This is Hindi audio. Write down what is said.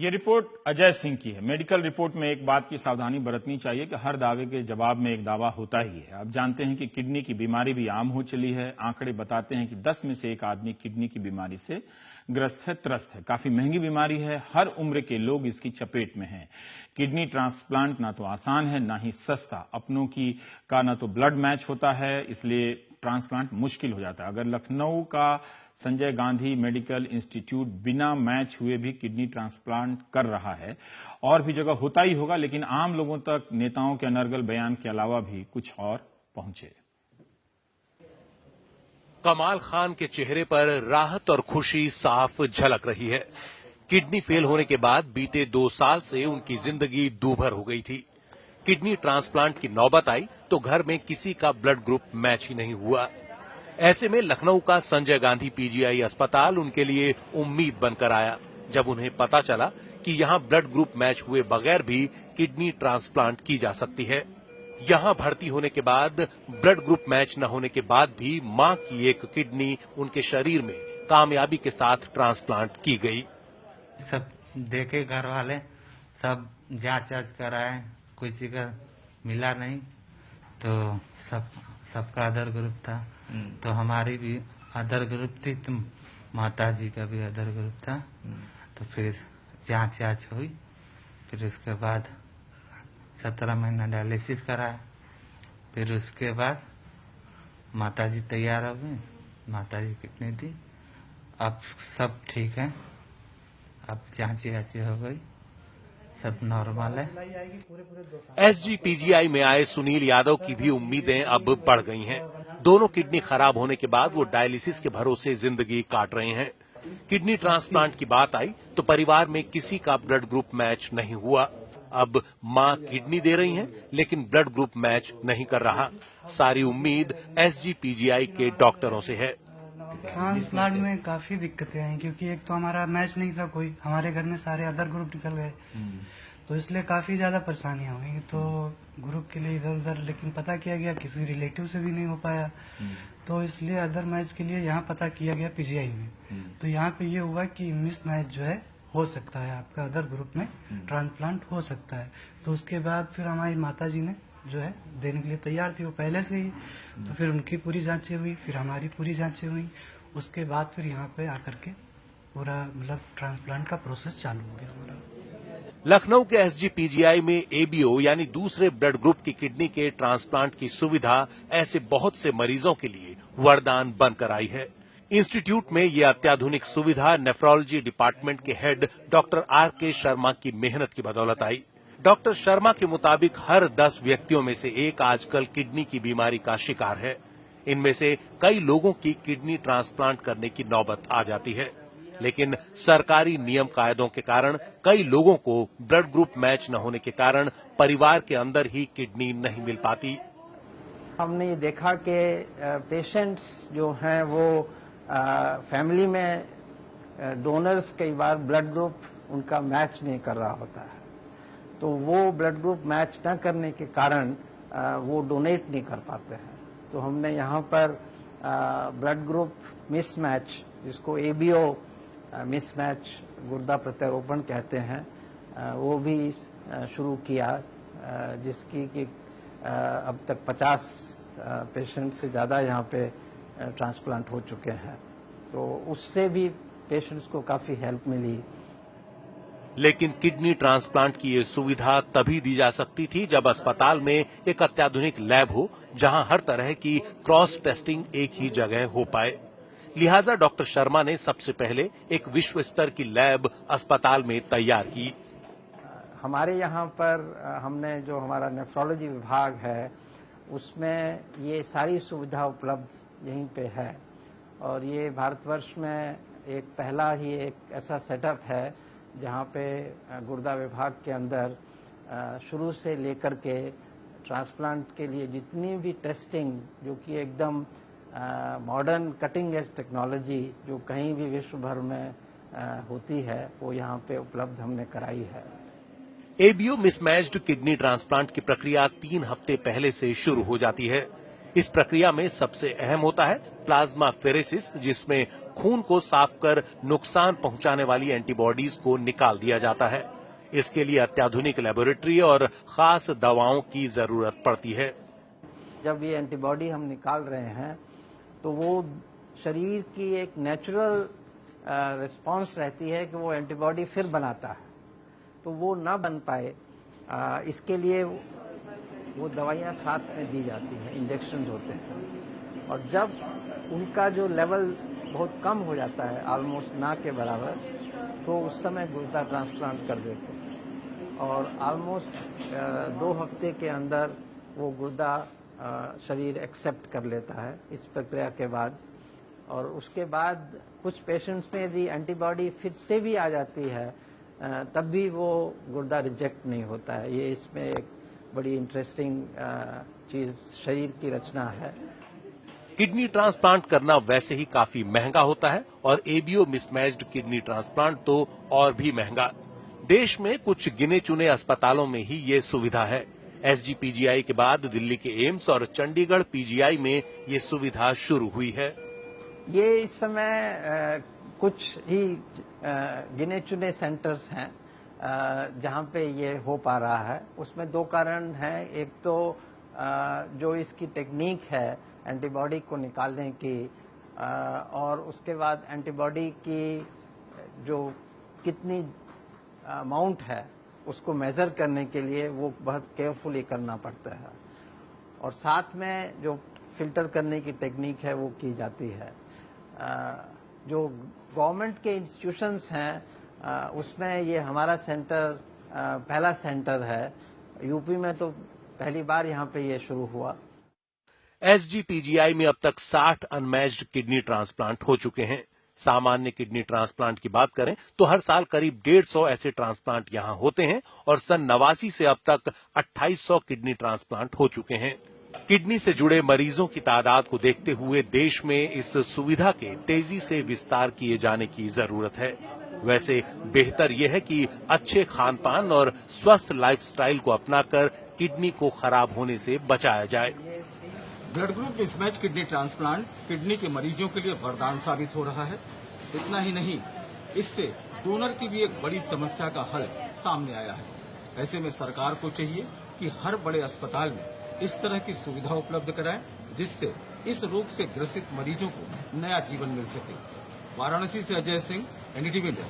ये रिपोर्ट अजय सिंह की है। मेडिकल रिपोर्ट में एक बात की सावधानी बरतनी चाहिए कि हर दावे के जवाब में एक दावा होता ही है। आप जानते हैं कि किडनी की बीमारी भी आम हो चली है। आंकड़े बताते हैं कि 10 में से एक आदमी किडनी की बीमारी से ग्रस्त है, त्रस्त है। काफी महंगी बीमारी है, हर उम्र के लोग इसकी चपेट में हैं। किडनी ट्रांसप्लांट ना तो आसान है, ना ही सस्ता। अपनों की का ना तो ब्लड मैच होता है, इसलिए ट्रांसप्लांट मुश्किल हो जाता है। अगर लखनऊ का संजय गांधी मेडिकल इंस्टीट्यूट बिना मैच हुए भी किडनी ट्रांसप्लांट कर रहा है, और भी जगह होता ही होगा, लेकिन आम लोगों तक नेताओं के अनर्गल बयान के अलावा भी कुछ और पहुंचे। कमाल खान के चेहरे पर राहत और खुशी साफ झलक रही है। किडनी फेल होने के बाद बीते 2 साल से उनकी जिंदगी दूभर हो गई थी। किडनी ट्रांसप्लांट की नौबत आई तो घर में किसी का ब्लड ग्रुप मैच ही नहीं हुआ। ऐसे में लखनऊ का संजय गांधी पीजीआई अस्पताल उनके लिए उम्मीद बनकर आया, जब उन्हें पता चला कि यहां ब्लड ग्रुप मैच हुए बगैर भी किडनी ट्रांसप्लांट की जा सकती है। यहां भर्ती होने के बाद ब्लड ग्रुप मैच न होने के बाद भी मां की एक किडनी उनके शरीर में कामयाबी के साथ ट्रांसप्लांट की गई। सब देखे घर वाले, सब जांच कराए, किसी का मिला नहीं, तो सबका अदर ग्रुप था। तो हमारी भी अदर ग्रुप थी, तो माता जी का भी अदर ग्रुप था। तो फिर जांच हुई, फिर उसके बाद 17 महीना डायलिसिस कराया। फिर उसके बाद माता जी तैयार हो गई, माता जी किडनी दी। अब सब ठीक है, अब जांच हो गई, सब नॉर्मल है। एसजीपीजीआई में आए सुनील यादव की भी उम्मीदें अब बढ़ गई हैं। दोनों किडनी खराब होने के बाद वो डायलिसिस के भरोसे जिंदगी काट रहे हैं। किडनी ट्रांसप्लांट की बात आई तो परिवार में किसी का ब्लड ग्रुप मैच नहीं हुआ। अब मां किडनी दे रही हैं, लेकिन ब्लड ग्रुप मैच नहीं कर रहा। सारी उम्मीद एसजीपीजीआई के डॉक्टरों से है। ट्रांसप्लांट में काफी दिक्कतें आई, क्योंकि एक तो हमारा मैच नहीं था कोई, हमारे घर में सारे अदर ग्रुप निकल गए, तो इसलिए काफी ज्यादा परेशानियां हुई। तो ग्रुप के लिए इधर उधर, लेकिन पता किया गया किसी रिलेटिव से भी नहीं हो पाया, तो इसलिए अदर मैच के लिए यहाँ पता किया गया पीजीआई में। तो यहाँ पे ये हुआ कि मिस मैच जो है हो सकता है, आपका अदर ग्रुप में ट्रांसप्लांट हो सकता है। तो उसके बाद फिर हमारी माता जी ने जो है देने के लिए तैयार थी वो पहले से ही। तो फिर उनकी पूरी जांचें हुई, फिर हमारी पूरी जांचें हुई, उसके बाद फिर यहाँ पे आकर के पूरा मतलब ट्रांसप्लांट का प्रोसेस चालू हो गया हमारा। लखनऊ के एसजीपीजीआई में एबीओ यानी दूसरे ब्लड ग्रुप की किडनी के ट्रांसप्लांट की सुविधा ऐसे बहुत से मरीजों के लिए वरदान बनकर आई है। इंस्टीट्यूट में ये अत्याधुनिक सुविधा नेफ्रोलॉजी डिपार्टमेंट के हेड डॉक्टर आर.के. शर्मा की मेहनत की बदौलत आई। डॉक्टर शर्मा के मुताबिक हर 10 व्यक्तियों में से एक आजकल किडनी की बीमारी का शिकार है। इनमें से कई लोगों की किडनी ट्रांसप्लांट करने की नौबत आ जाती है, लेकिन सरकारी नियम कायदों के कारण कई लोगों को ब्लड ग्रुप मैच न होने के कारण परिवार के अंदर ही किडनी नहीं मिल पाती। हमने ये देखा कि पेशेंट्स जो हैं वो फैमिली में डोनर्स कई बार ब्लड ग्रुप उनका मैच नहीं कर रहा होता है, तो वो ब्लड ग्रुप मैच न करने के कारण वो डोनेट नहीं कर पाते हैं। तो हमने यहाँ पर ब्लड ग्रुप मिसमैच, जिसको एबीओ मिसमैच गुर्दा प्रत्यारोपण कहते हैं, वो भी शुरू किया, जिसकी कि अब तक 50 पेशेंट से ज़्यादा यहाँ पे ट्रांसप्लांट हो चुके हैं। तो उससे भी पेशेंट्स को काफ़ी हेल्प मिली। लेकिन किडनी ट्रांसप्लांट की ये सुविधा तभी दी जा सकती थी जब अस्पताल में एक अत्याधुनिक लैब हो, जहां हर तरह की क्रॉस टेस्टिंग एक ही जगह हो पाए। लिहाजा डॉक्टर शर्मा ने सबसे पहले एक विश्व स्तर की लैब अस्पताल में तैयार की। हमारे यहाँ पर हमने जो हमारा नेफ्रोलॉजी विभाग है, उसमें ये सारी सुविधा उपलब्ध यहीं पे है, और ये भारतवर्ष में एक पहला ही एक ऐसा सेटअप है जहाँ पे गुर्दा विभाग के अंदर शुरू से लेकर के ट्रांसप्लांट के लिए जितनी भी टेस्टिंग, जो कि एकदम मॉडर्न कटिंग एज टेक्नोलॉजी जो कहीं भी विश्व भर में होती है, वो यहाँ पे उपलब्ध हमने कराई है। एबीओ मिसमैच्ड किडनी ट्रांसप्लांट की प्रक्रिया 3 हफ्ते पहले से शुरू हो जाती है। इस प्रक्रिया में सबसे अहम होता है प्लाज्मा फेरेसिस, जिसमें खून को साफ कर नुकसान पहुंचाने वाली एंटीबॉडीज को निकाल दिया जाता है। इसके लिए अत्याधुनिक लेबोरेटरी और खास दवाओं की जरूरत पड़ती है। जब ये एंटीबॉडी हम निकाल रहे हैं तो वो शरीर की एक नेचुरल रिस्पांस रहती है कि वो एंटीबॉडी फिर बनाता है, तो वो ना बन पाए इसके लिए वो दवाइयाँ साथ में दी जाती हैं, इंजेक्शन होते हैं। और जब उनका जो लेवल बहुत कम हो जाता है, ऑलमोस्ट ना के बराबर, तो उस समय गुर्दा ट्रांसप्लांट कर देते हैं और ऑलमोस्ट 2 हफ्ते के अंदर वो गुर्दा शरीर एक्सेप्ट कर लेता है इस प्रक्रिया के बाद। और उसके बाद कुछ पेशेंट्स में यदि एंटीबॉडी फिर से भी आ जाती है तब भी वो गुर्दा रिजेक्ट नहीं होता है। ये इसमें एक बड़ी इंटरेस्टिंग चीज शरीर की रचना है। किडनी ट्रांसप्लांट करना वैसे ही काफी महंगा होता है और एबीओ मिसमैच्ड किडनी ट्रांसप्लांट तो और भी महंगा। देश में कुछ गिने चुने अस्पतालों में ही ये सुविधा है। एसजीपीजीआई के बाद दिल्ली के एम्स और चंडीगढ़ पीजीआई में ये सुविधा शुरू हुई है। ये इस समय कुछ ही गिने चुने सेंटर्स हैं जहां पे ये हो पा रहा है। उसमें 2 कारण हैं। एक तो जो इसकी टेक्निक है एंटीबॉडी को निकालने की, और उसके बाद एंटीबॉडी की जो कितनी अमाउंट है उसको मेजर करने के लिए वो बहुत केयरफुली करना पड़ता है। और साथ में जो फिल्टर करने की टेक्निक है वो की जाती है। जो गवर्नमेंट के इंस्टीट्यूशंस हैं उसमें ये हमारा सेंटर पहला सेंटर है। यूपी में तो पहली बार यहाँ पे ये शुरू हुआ। एसजीपीजीआई में अब तक 60 अनमैच्ड किडनी ट्रांसप्लांट हो चुके हैं। सामान्य किडनी ट्रांसप्लांट की बात करें तो हर साल करीब 150 ऐसे ट्रांसप्लांट यहां होते हैं और सन 89 से अब तक 2800 किडनी ट्रांसप्लांट हो चुके हैं। किडनी से जुड़े मरीजों की तादाद को देखते हुए देश में इस सुविधा के तेजी से विस्तार किए जाने की जरूरत है। वैसे बेहतर यह है कि अच्छे खानपान और स्वस्थ लाइफस्टाइल को अपनाकर किडनी को खराब होने से बचाया जाए। Blood group mismatch kidney transplant kidney के मरीजों के लिए वरदान साबित हो रहा है। इतना ही नहीं, इससे डोनर की भी एक बड़ी समस्या का हल सामने आया है। ऐसे में सरकार को चाहिए कि हर बड़े अस्पताल में इस तरह की सुविधा उपलब्ध कराएं, जिससे इस रोग से ग्रसित मरीजों को नया जीवन मिल सके। वाराणसी से अजय सिंह, एनडीटीवी इंडिया।